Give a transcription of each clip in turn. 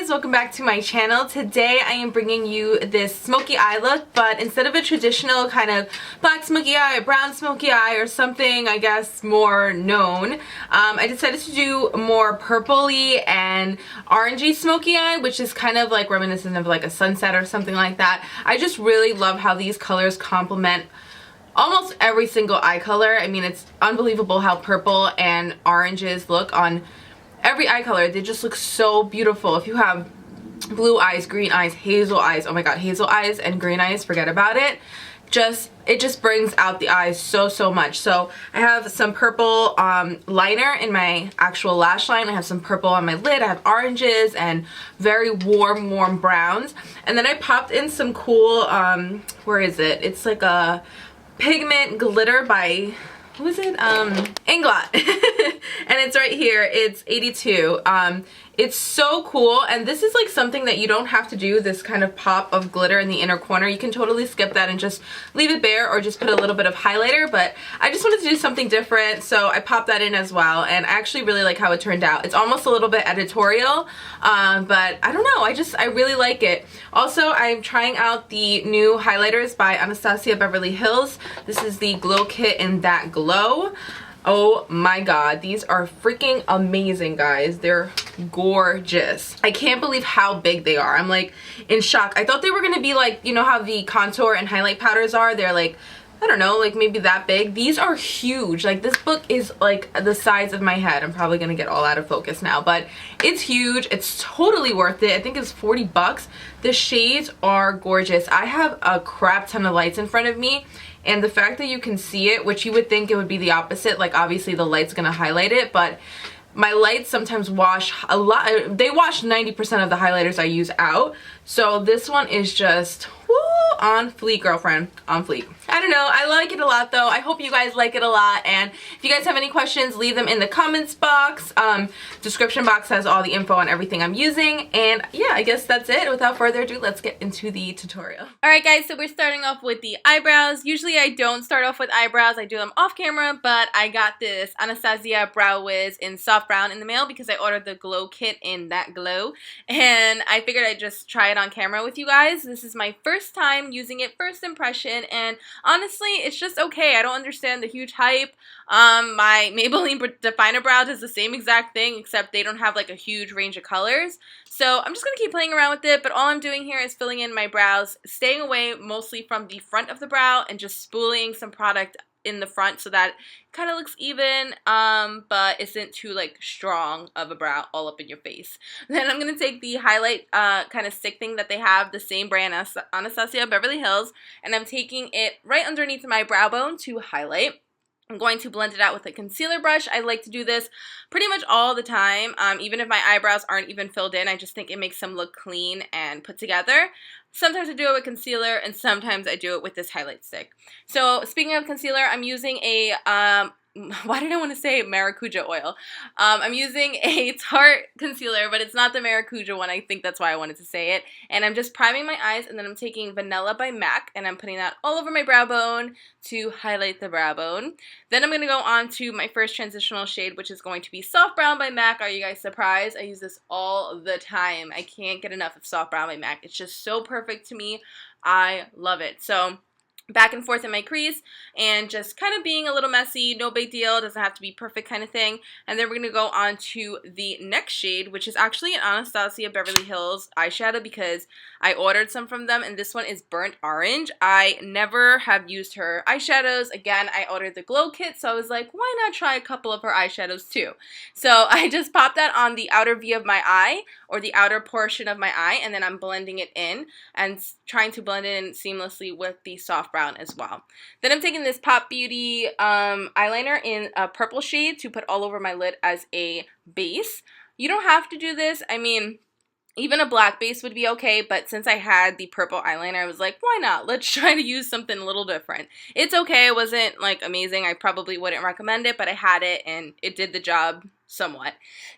guys, welcome back to my channel. Today I am bringing you this smoky eye look, but instead of a traditional kind of black smoky eye, brown smoky eye, or something I guess more known, I decided to do more purpley and orangey smoky eye, which is kind of like reminiscent of like a sunset or something like that. I just really love how these colors complement almost every single eye color. I mean, it's unbelievable how purple and oranges look on every eye color. They just look so beautiful. If you have blue eyes, green eyes, hazel eyes, oh my god, hazel eyes and green eyes, forget about it. It just brings out the eyes so much. So I have some purple liner in my actual lash line. I have some purple on my lid. I have oranges and very warm browns. And then I popped in some cool, where is it? It's like a pigment glitter by, what was it? Inglot. And it's right here. It's 82. It's so cool, and this is like something that you don't have to do, this kind of pop of glitter in the inner corner. You can totally skip that and just leave it bare, or just put a little bit of highlighter, but I just wanted to do something different, so I popped that in as well, and I actually really like how it turned out. It's almost a little bit editorial, but I don't know, I really like it. Also, I'm trying out the new highlighters by Anastasia Beverly Hills. This is the Glow Kit in That Glow. Oh my god, these are freaking amazing, guys. They're gorgeous. I can't believe how big they are. I'm like in shock. I thought they were gonna be like, you know how the contour and highlight powders are? They're like, I don't know, like maybe that big. These are huge. Like, this book is like the size of my head. I'm probably gonna get all out of focus now, but it's huge. It's totally worth it. I think it's 40 bucks. The shades are gorgeous. I have a crap ton of lights in front of me, and the fact that you can see it, which you would think it would be the opposite, like obviously the light's gonna highlight it, but my lights sometimes wash a lot. They wash 90% of the highlighters I use out. So this one is just woo, on fleek, girlfriend, on fleek. I don't know, I like it a lot though. I hope you guys like it a lot, and if you guys have any questions, leave them in the comments box. Description box has all the info on everything I'm using, and yeah, I guess that's it. Without further ado, let's get into the tutorial. Alright guys, so we're starting off with the eyebrows. Usually I don't start off with eyebrows, I do them off camera, but I got this Anastasia Brow Wiz in soft brown in the mail because I ordered the Glow Kit in That Glow, and I figured I'd just try it on camera with you guys. This is my first time using it, first impression, and honestly, it's just okay. I don't understand the huge hype. My Maybelline Definer Brow does the same exact thing, except they don't have like a huge range of colors. So I'm just going to keep playing around with it, but all I'm doing here is filling in my brows, staying away mostly from the front of the brow, and just spooling some product in the front so that it kind of looks even, but isn't too like strong of a brow all up in your face. Then I'm going to take the highlight kind of stick thing that they have, the same brand as Anastasia Beverly Hills, and I'm taking it right underneath my brow bone to highlight. I'm going to blend it out with a concealer brush. I like to do this pretty much all the time, even if my eyebrows aren't even filled in. I just think it makes them look clean and put together. Sometimes I do it with concealer, and sometimes I do it with this highlight stick. So speaking of concealer, I'm using a, why did I want to say maracuja oil? I'm using a Tarte concealer, but it's not the maracuja one. I think that's why I wanted to say it. And I'm just priming my eyes, and then I'm taking Vanilla by MAC, and I'm putting that all over my brow bone to highlight the brow bone. Then I'm going to go on to my first transitional shade, which is going to be Soft Brown by MAC. Are you guys surprised? I use this all the time. I can't get enough of Soft Brown by MAC. It's just so perfect to me. I love it. So back and forth in my crease, and just kind of being a little messy, no big deal, doesn't have to be perfect kind of thing. And then we're going to go on to the next shade, which is actually an Anastasia Beverly Hills eyeshadow because I ordered some from them, and this one is Burnt Orange. I never have used her eyeshadows. Again, I ordered the Glow Kit, so I was like, why not try a couple of her eyeshadows too? So I just popped that on the outer V of my eye, or the outer portion of my eye, and then I'm blending it in and trying to blend it in seamlessly with the soft brown as well. Then I'm taking this Pop Beauty eyeliner in a purple shade to put all over my lid as a base. You don't have to do this. I mean, even a black base would be okay, but since I had the purple eyeliner, I was like, why not? Let's try to use something a little different. It's okay. It wasn't like amazing. I probably wouldn't recommend it, but I had it and it did the job somewhat.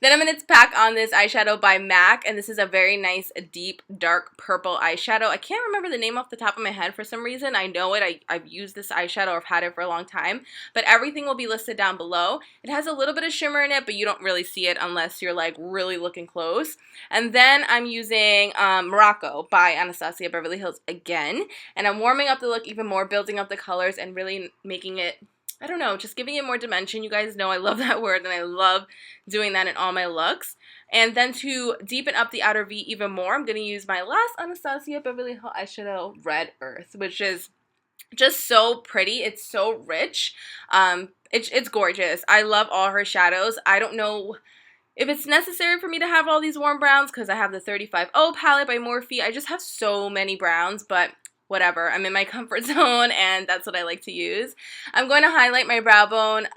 Then I'm going to pack on this eyeshadow by MAC, and this is a very nice, deep, dark purple eyeshadow. I can't remember the name off the top of my head for some reason. I know it. I've used this eyeshadow, or I've had it for a long time, but everything will be listed down below. It has a little bit of shimmer in it, but you don't really see it unless you're like really looking close. And then I'm using Morocco by Anastasia Beverly Hills again, and I'm warming up the look even more, building up the colors, and really making it, I don't know, just giving it more dimension. You guys know I love that word, and I love doing that in all my looks. And then to deepen up the outer V even more, I'm going to use my last Anastasia Beverly Hills eyeshadow, Red Earth, which is just so pretty. It's so rich. It's gorgeous. I love all her shadows. I don't know if it's necessary for me to have all these warm browns because I have the 35O palette by Morphe. I just have so many browns, but whatever, I'm in my comfort zone, and that's what I like to use. I'm going to highlight my brow bone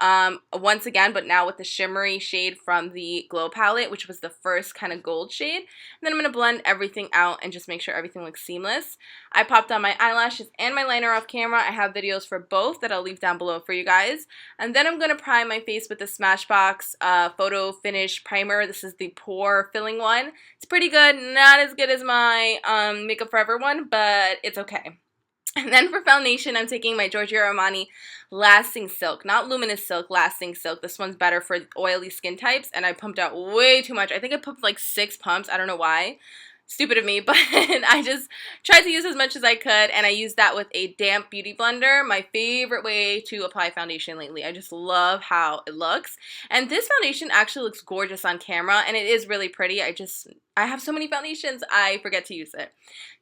once again, but now with the shimmery shade from the Glow palette, which was the first kind of gold shade. And then I'm going to blend everything out and just make sure everything looks seamless. I popped on my eyelashes and my liner off camera. I have videos for both that I'll leave down below for you guys. And then I'm going to prime my face with the Smashbox Photo Finish Primer. This is the Pore filling one. It's pretty good, not as good as my Makeup Forever one, but it's okay. And then for foundation, I'm taking my Giorgio Armani Lasting Silk. Not Luminous Silk, Lasting Silk. This one's better for oily skin types, and I pumped out way too much. I think I pumped like 6 pumps. I don't know why. Stupid of me, but I just tried to use as much as I could, and I used that with a damp beauty blender. My favorite way to apply foundation lately. I just love how it looks. And this foundation actually looks gorgeous on camera, and it is really pretty. I have so many foundations, I forget to use it.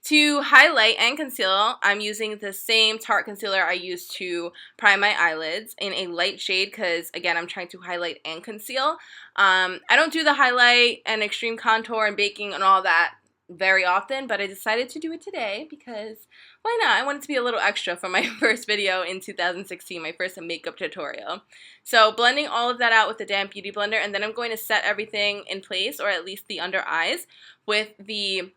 To highlight and conceal, I'm using the same Tarte concealer I used to prime my eyelids in a light shade because, again, I'm trying to highlight and conceal. I don't do the highlight and extreme contour and baking and all that very often, but I decided to do it today because why not? I wanted to be a little extra for my first video in 2016, my first makeup tutorial. So blending all of that out with the damp beauty blender, and then I'm going to set everything in place, or at least the under eyes, with the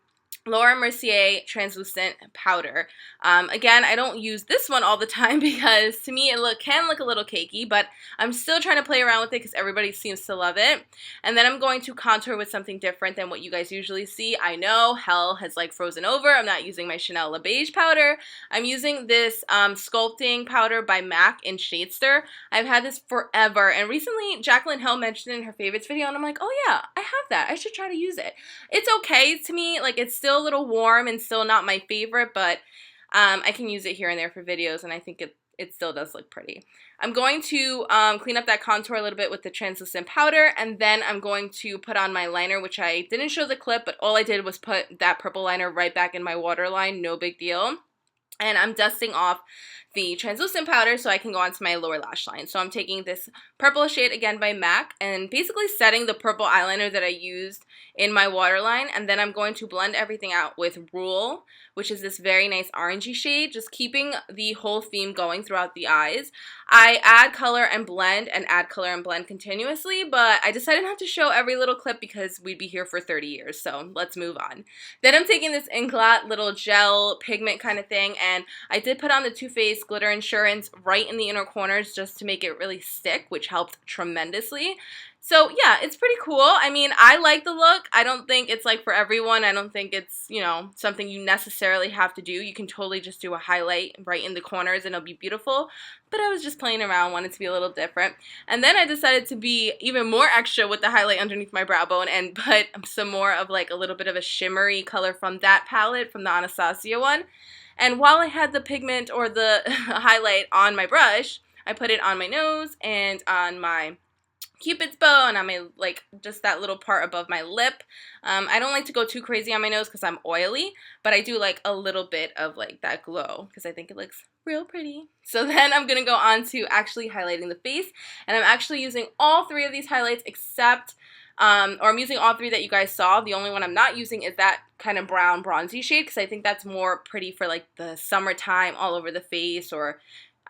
Laura Mercier translucent powder. Again, I don't use this one all the time because to me it can look a little cakey, but I'm still trying to play around with it because everybody seems to love it. And then I'm going to contour with something different than what you guys usually see. I know hell has like frozen over. I'm not using my Chanel Le Beige powder. I'm using this sculpting powder by MAC in Shadester. I've had this forever, and recently Jaclyn Hill mentioned it in her favorites video, and I'm like, oh yeah, I have that. I should try to use it. It's okay to me. Like, it's still a little warm and still not my favorite, but I can use it here and there for videos, and I think it still does look pretty. I'm going to clean up that contour a little bit with the translucent powder, and then I'm going to put on my liner, which I didn't show the clip, but all I did was put that purple liner right back in my waterline, no big deal. And I'm dusting off the translucent powder so I can go onto my lower lash line. So I'm taking this purple shade again by MAC and basically setting the purple eyeliner that I used in my waterline, and then I'm going to blend everything out with Rule, which is this very nice orangey shade, just keeping the whole theme going throughout the eyes. I add color and blend and add color and blend continuously, but I decided not to show every little clip because we'd be here for 30 years, so let's move on. Then I'm taking this Inglot little gel pigment kind of thing, and I did put on the Too Faced Glitter Insurance right in the inner corners just to make it really stick, which helped tremendously. So yeah, it's pretty cool. I mean, I like the look. I don't think it's like for everyone. I don't think it's, you know, something you necessarily have to do. You can totally just do a highlight right in the corners and it'll be beautiful. But I was just playing around, wanted to be a little different. And then I decided to be even more extra with the highlight underneath my brow bone and put some more of like a little bit of a shimmery color from that palette, from the Anastasia one. And while I had the pigment or the highlight on my brush, I put it on my nose and on my Cupid's bow and on my, like, just that little part above my lip. I don't like to go too crazy on my nose because I'm oily, but I do like a little bit of like that glow because I think it looks real pretty. So then I'm going to go on to actually highlighting the face, and I'm actually using all 3 of these highlights except, or I'm using all 3 that you guys saw. The only one I'm not using is that kind of brown bronzy shade because I think that's more pretty for like the summertime all over the face, or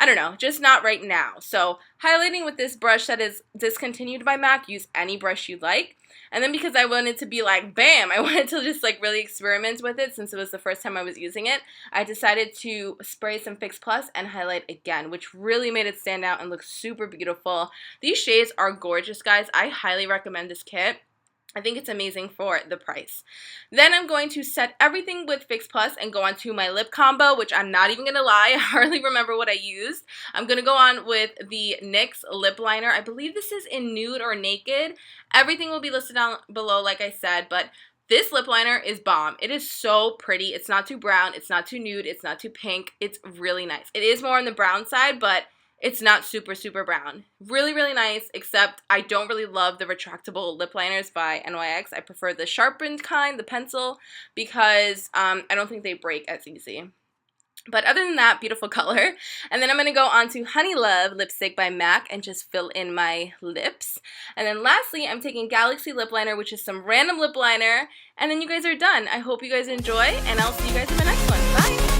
I don't know, just not right now. So highlighting with this brush that is discontinued by MAC, use any brush you like. And then because I wanted to be like, bam, I wanted to just like really experiment with it since it was the first time I was using it, I decided to spray some Fix Plus and highlight again, which really made it stand out and look super beautiful. These shades are gorgeous, guys. I highly recommend this kit. I think it's amazing for the price. Then I'm going to set everything with Fix Plus and go on to my lip combo, which I'm not even going to lie, I hardly remember what I used. I'm going to go on with the NYX lip liner. I believe this is in Nude or Naked. Everything will be listed down below, like I said, but this lip liner is bomb. It is so pretty. It's not too brown. It's not too nude. It's not too pink. It's really nice. It is more on the brown side, but it's not super, super brown. Really, really nice, except I don't really love the retractable lip liners by NYX. I prefer the sharpened kind, the pencil, because I don't think they break as easy. But other than that, beautiful color. And then I'm going to go on to Honey Love lipstick by MAC and just fill in my lips. And then lastly, I'm taking Galaxy Lip Liner, which is some random lip liner. And then you guys are done. I hope you guys enjoy, and I'll see you guys in the next one. Bye!